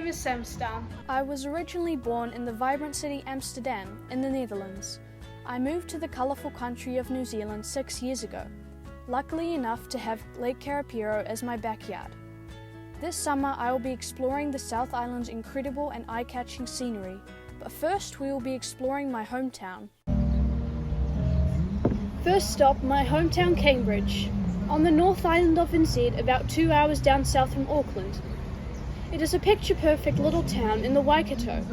is Samstaan. I was originally born in the vibrant city Amsterdam in the Netherlands. I moved to the colourful country of New Zealand 6 years ago, luckily enough to have Lake Karapiro as my backyard. This summer I will be exploring the South Island's incredible and eye-catching scenery, but first we will be exploring my hometown. First stop, my hometown Cambridge, on the North Island of NZ, about 2 hours down south from Auckland. It is a picture-perfect little town in the Waikato,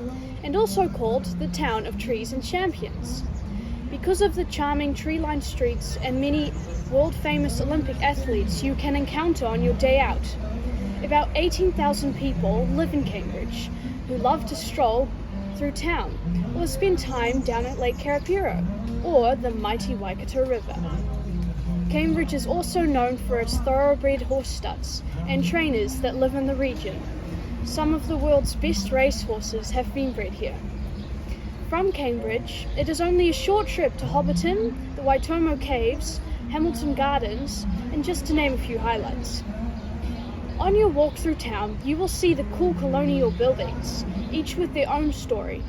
and also called the Town of Trees and Champions, because of the charming tree-lined streets and many world-famous Olympic athletes you can encounter on your day out. About 18,000 people live in Cambridge, who love to stroll through town, or spend time down at Lake Karapiro, or the mighty Waikato River. Cambridge is also known for its thoroughbred horse studs and trainers that live in the region. Some of the world's best racehorses have been bred here. From Cambridge, it is only a short trip to Hobbiton, the Waitomo Caves, Hamilton Gardens, and just to name a few highlights. On your walk through town, you will see the cool colonial buildings, each with their own story.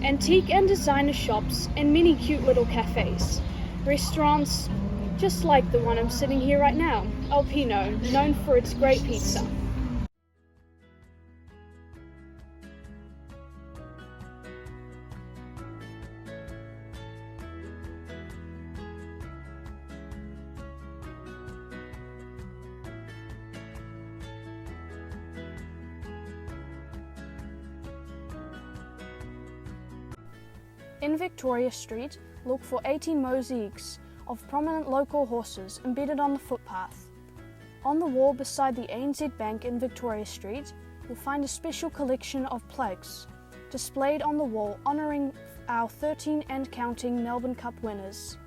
Antique and designer shops and many cute little cafes. Restaurants, just like the one I'm sitting here right now, Alpino, known for its great pizza. In Victoria Street, look for 18 mosaics of prominent local horses embedded on the footpath. On the wall beside the ANZ Bank in Victoria Street, you'll find a special collection of plaques displayed on the wall honouring our 13 and counting Melbourne Cup winners.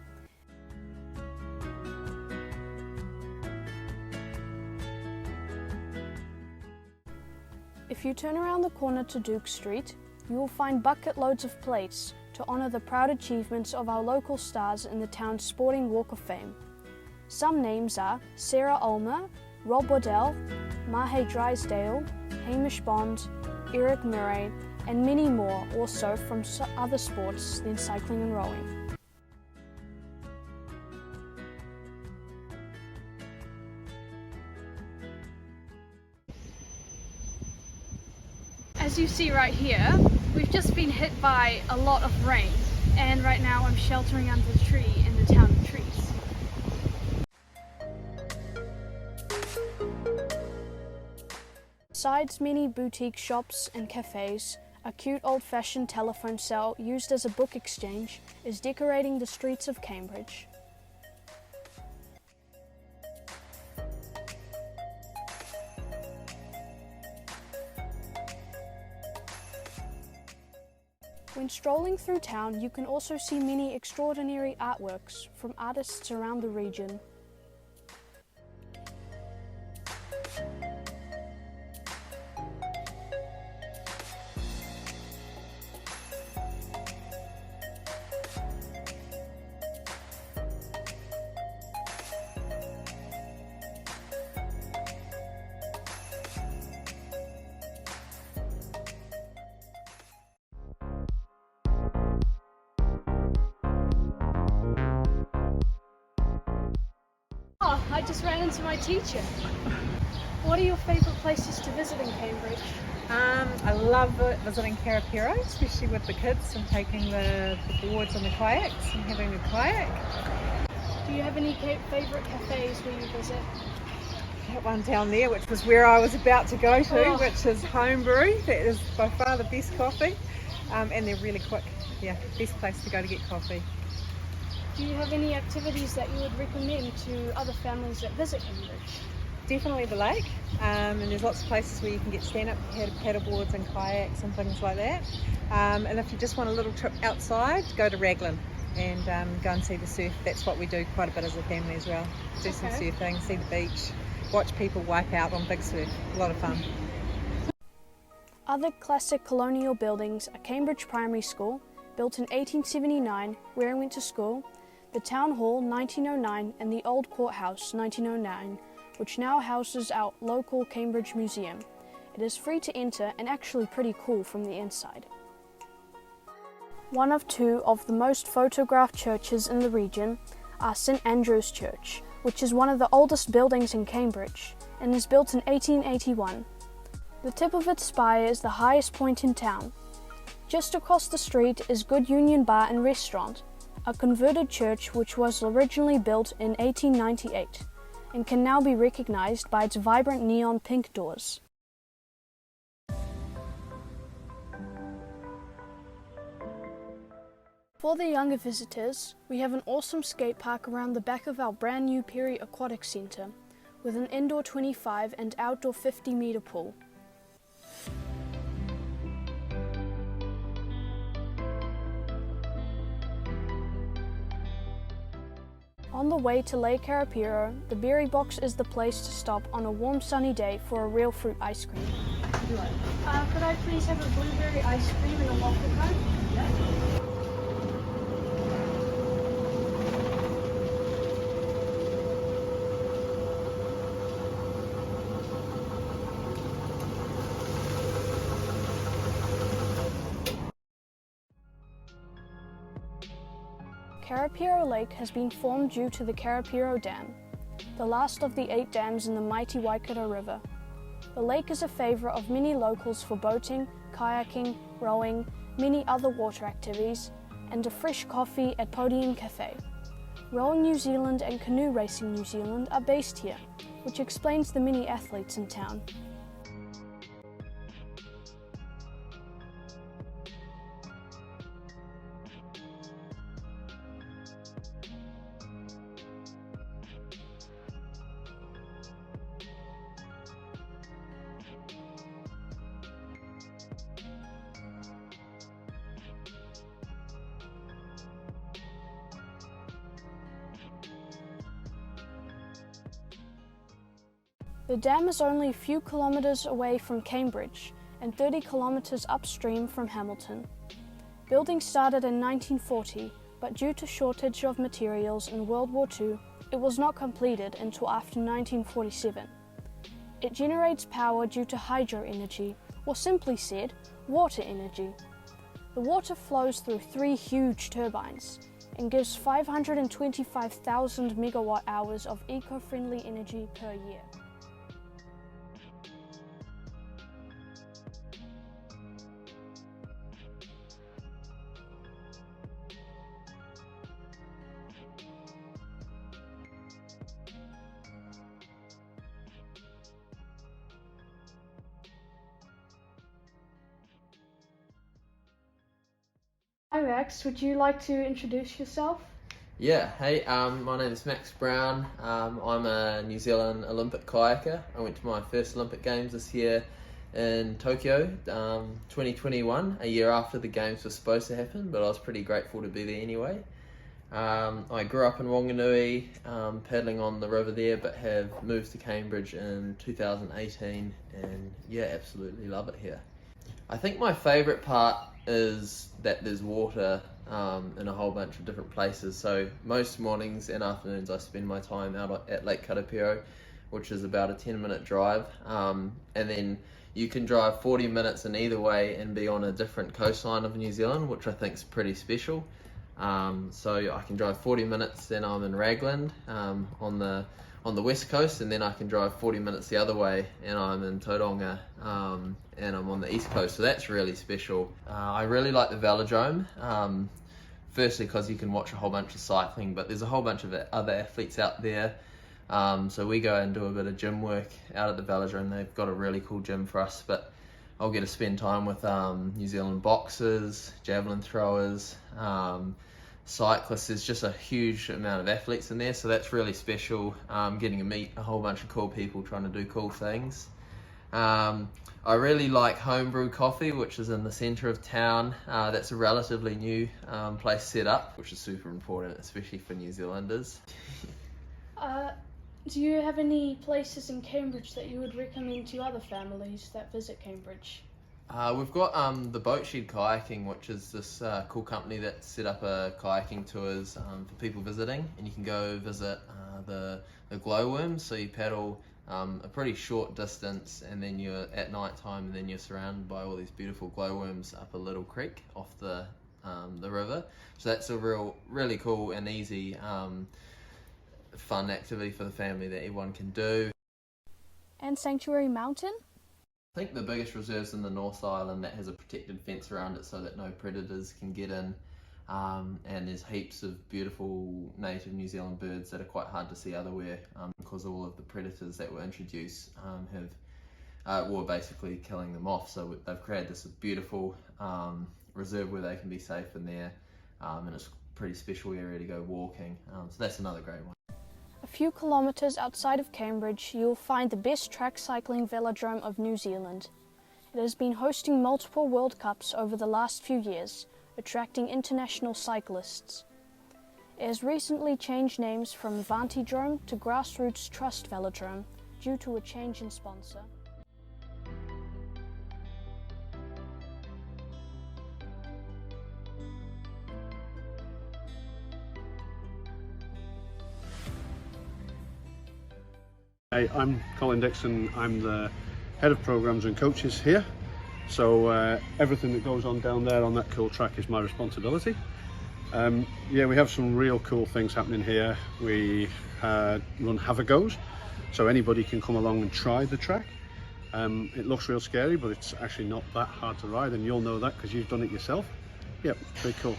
If you turn around the corner to Duke Street, you will find bucket loads of plates to honour the proud achievements of our local stars in the town's sporting Walk of Fame. Some names are Sarah Ulmer, Rob Waddell, Mahe Drysdale, Hamish Bond, Eric Murray, and many more also from other sports than cycling and rowing. As you see right here, we've just been hit by a lot of rain, and right now I'm sheltering under the tree in the Town of Trees. Besides many boutique shops and cafes, a cute old-fashioned telephone cell used as a book exchange is decorating the streets of Cambridge. When strolling through town, you can also see many extraordinary artworks from artists around the region. Oh, I just ran into my teacher. What are your favourite places to visit in Cambridge? I love visiting Karapiro, especially with the kids and taking the boards and the kayaks and having a kayak. Do you have any favourite cafes where you visit? That one down there, which was where I was about to go to, Oh. which is Homebrew. That is by far the best coffee, and they're really quick. Yeah, best place to go to get coffee. Do you have any activities that you would recommend to other families that visit Cambridge? Definitely the lake, and there's lots of places where you can get stand-up paddleboards and kayaks and things like that. And if you just want a little trip outside, go to Raglan and go and see the surf. That's what we do quite a bit as a family as well. Do some surfing, see the beach, watch people wipe out on big surf. A lot of fun. Other classic colonial buildings are Cambridge Primary School, built in 1879, where I went to school, the Town Hall 1909 and the Old Courthouse 1909, which now houses our local Cambridge Museum. It is free to enter and actually pretty cool from the inside. One of two of the most photographed churches in the region are St Andrew's Church, which is one of the oldest buildings in Cambridge and is built in 1881. The tip of its spire is the highest point in town. Just across the street is Good Union Bar and Restaurant, a converted church which was originally built in 1898 and can now be recognised by its vibrant neon pink doors. For the younger visitors, we have an awesome skate park around the back of our brand new Perry Aquatic Centre with an indoor 25 and outdoor 50-metre pool. On the way to Lake Karapiro, the Berry Box is the place to stop on a warm sunny day for a real fruit ice cream. Could I please have a blueberry ice cream and a waffle cone? Yeah. Karapiro Lake has been formed due to the Karapiro Dam, the last of the 8 dams in the mighty Waikato River. The lake is a favourite of many locals for boating, kayaking, rowing, many other water activities, and a fresh coffee at Podium Cafe. Rowing New Zealand and Canoe Racing New Zealand are based here, which explains the many athletes in town. The dam is only a few kilometres away from Cambridge and 30 kilometres upstream from Hamilton. Building started in 1940, but due to shortage of materials in World War II, it was not completed until after 1947. It generates power due to hydro energy, or simply said, water energy. The water flows through 3 huge turbines and gives 525,000 megawatt hours of eco-friendly energy per year. Hi Max, would you like to introduce yourself? Yeah, hey, my name is Max Brown. I'm a New Zealand Olympic kayaker. I went to my first Olympic Games this year in Tokyo, 2021, a year after the Games were supposed to happen, but I was pretty grateful to be there anyway. I grew up in Wanganui, paddling on the river there, but have moved to Cambridge in 2018, and yeah, absolutely love it here. I think my favourite part is that there's water in a whole bunch of different places. So most mornings and afternoons I spend my time out at Lake Karapiro, which is about a 10-minute drive, and then you can drive 40 minutes in either way and be on a different coastline of New Zealand, which I think is pretty special. So I can drive 40 minutes, then I'm in Raglan on the west coast, and then I can drive 40 minutes the other way and I'm in Tauranga, and I'm on the east coast, so that's really special. I really like the velodrome, firstly because you can watch a whole bunch of cycling, but there's a whole bunch of other athletes out there, so we go and do a bit of gym work out at the velodrome. They've got a really cool gym for us, but I'll get to spend time with New Zealand boxers, javelin throwers, cyclists. There's just a huge amount of athletes in there, so that's really special, getting to meet a whole bunch of cool people trying to do cool things. I really like Homebrew Coffee, which is in the centre of town. That's a relatively new place set up, which is super important, especially for New Zealanders. Do you have any places in Cambridge that you would recommend to other families that visit Cambridge? We've got the Boat Shed Kayaking, which is this cool company that set up a kayaking tours for people visiting, and you can go visit the glowworms. So you paddle a pretty short distance, and then you're at night time, and then you're surrounded by all these beautiful glowworms up a little creek off the river. So that's a really cool and easy fun activity for the family that everyone can do. And Sanctuary Mountain? I think the biggest reserve's in the North Island that has a protected fence around it so that no predators can get in. And there's heaps of beautiful native New Zealand birds that are quite hard to see otherwhere because all of the predators that were introduced were basically killing them off. So they've created this beautiful reserve where they can be safe in there, and it's a pretty special area to go walking. So that's another great one. A few kilometres outside of Cambridge, you'll find the best track cycling velodrome of New Zealand. It has been hosting multiple World Cups over the last few years, attracting international cyclists. It has recently changed names from Vantidrome to Grassroots Trust Velodrome due to a change in sponsor. Hey, I'm Colin Dixon. I'm the head of programs and coaches here. So everything that goes on down there on that cool track is my responsibility. Yeah, we have some real cool things happening here. We run have-a-goes, so anybody can come along and try the track. It looks real scary, but it's actually not that hard to ride, and you'll know that because you've done it yourself. Yep, pretty cool.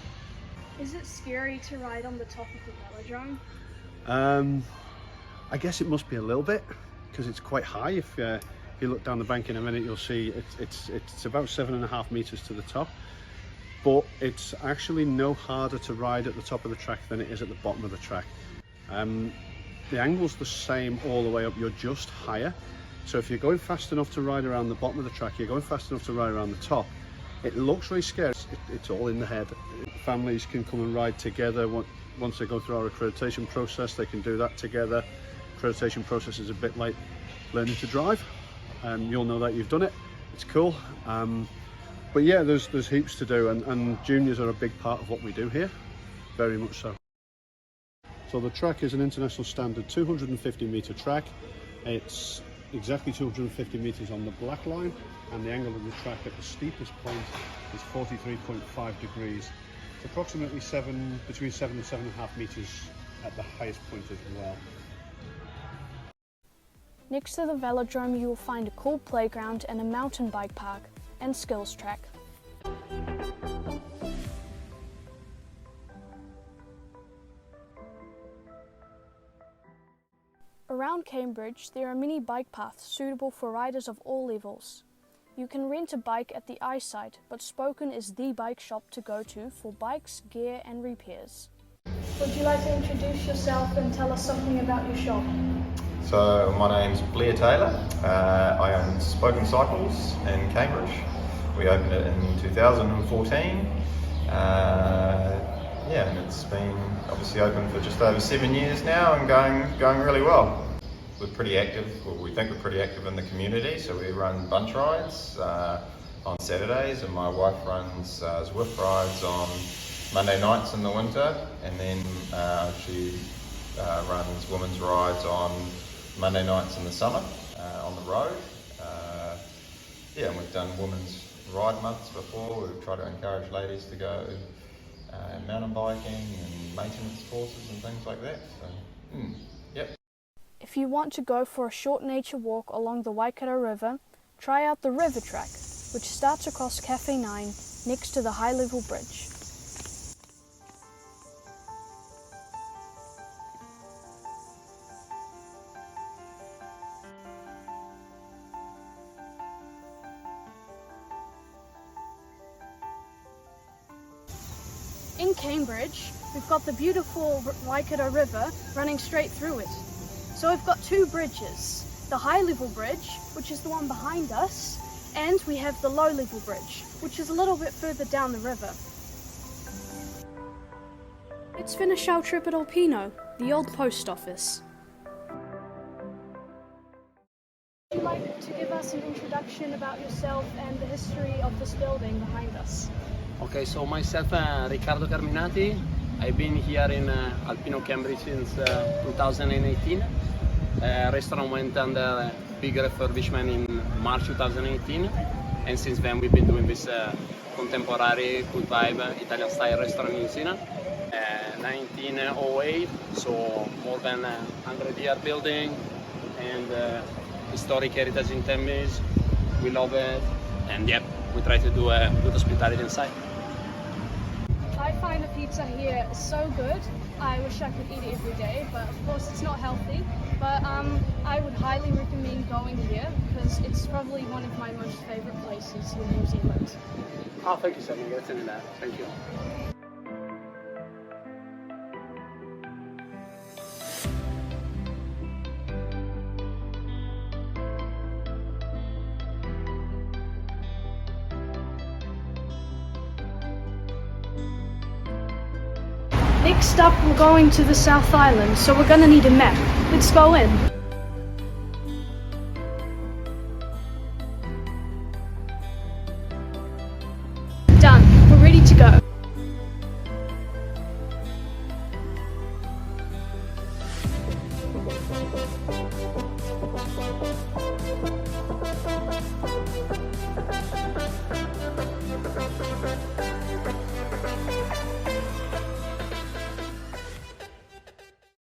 Is it scary to ride on the top of the velodrome? I guess it must be a little bit because it's quite high. If you look down the bank in a minute, you'll see it's about 7.5 meters to the top, but it's actually no harder to ride at the top of the track than it is at the bottom of the track. The angle's the same all the way up, you're just higher. So if you're going fast enough to ride around the bottom of the track, you're going fast enough to ride around the top. It looks really scary. It's all in the head. Families can come and ride together. Once they go through our accreditation process, they can do that together. Accreditation process is a bit like learning to drive. You'll know that you've done it. It's cool. But yeah, there's heaps to do, and juniors are a big part of what we do here, very much so. So the track is an international standard 250 metre track. It's exactly 250 metres on the black line, and the angle of the track at the steepest point is 43.5 degrees. It's approximately between 7 and 7.5 metres at the highest point as well. Next to the velodrome, you will find a cool playground and a mountain bike park and skills track. Around Cambridge, there are many bike paths suitable for riders of all levels. You can rent a bike at the Eyesight, but Spoken is the bike shop to go to for bikes, gear and repairs. Would you like to introduce yourself and tell us something about your shop? So my name's Blair Taylor. I own Spoken Cycles in Cambridge. We opened it in 2014. Yeah, and it's been obviously open for just over 7 years now and going really well. We're pretty active, well, we think we're pretty active in the community, so we run bunch rides on Saturdays, and my wife runs Zwift rides on Monday nights in the winter, and then she runs women's rides on Monday nights in the summer on the road. Yeah, and we've done women's ride months before. We've tried to encourage ladies to go mountain biking and maintenance courses and things like that. So, yep. If you want to go for a short nature walk along the Waikato River, try out the River Track, which starts across Cafe 9 next to the high level bridge. In Cambridge, we've got the beautiful Waikato River running straight through it. So we've got two bridges, the high level bridge, which is the one behind us, and we have the low level bridge, which is a little bit further down the river. Let's finish our trip at Alpino, the old post office. Would you like to give us an introduction about yourself and the history of this building behind us? Okay, so myself, Riccardo Carminati. I've been here in Alpino, Cambridge since 2018. Restaurant went under big refurbishment in March 2018, and since then we've been doing this contemporary, good vibe, Italian style restaurant in New Zealand. 1908, so more than 100-year building, and historic heritage in Thames. We love it, and yep, we try to do good hospitality inside. I find the pizza here so good. I wish I could eat it every day, but of course it's not healthy. But I would highly recommend going here because it's probably one of my most favourite places in New Zealand. Oh, thank you, Sammy. Grazie mille. Thank you. Next up, we're going to the South Island, so we're gonna need a map. Let's go in.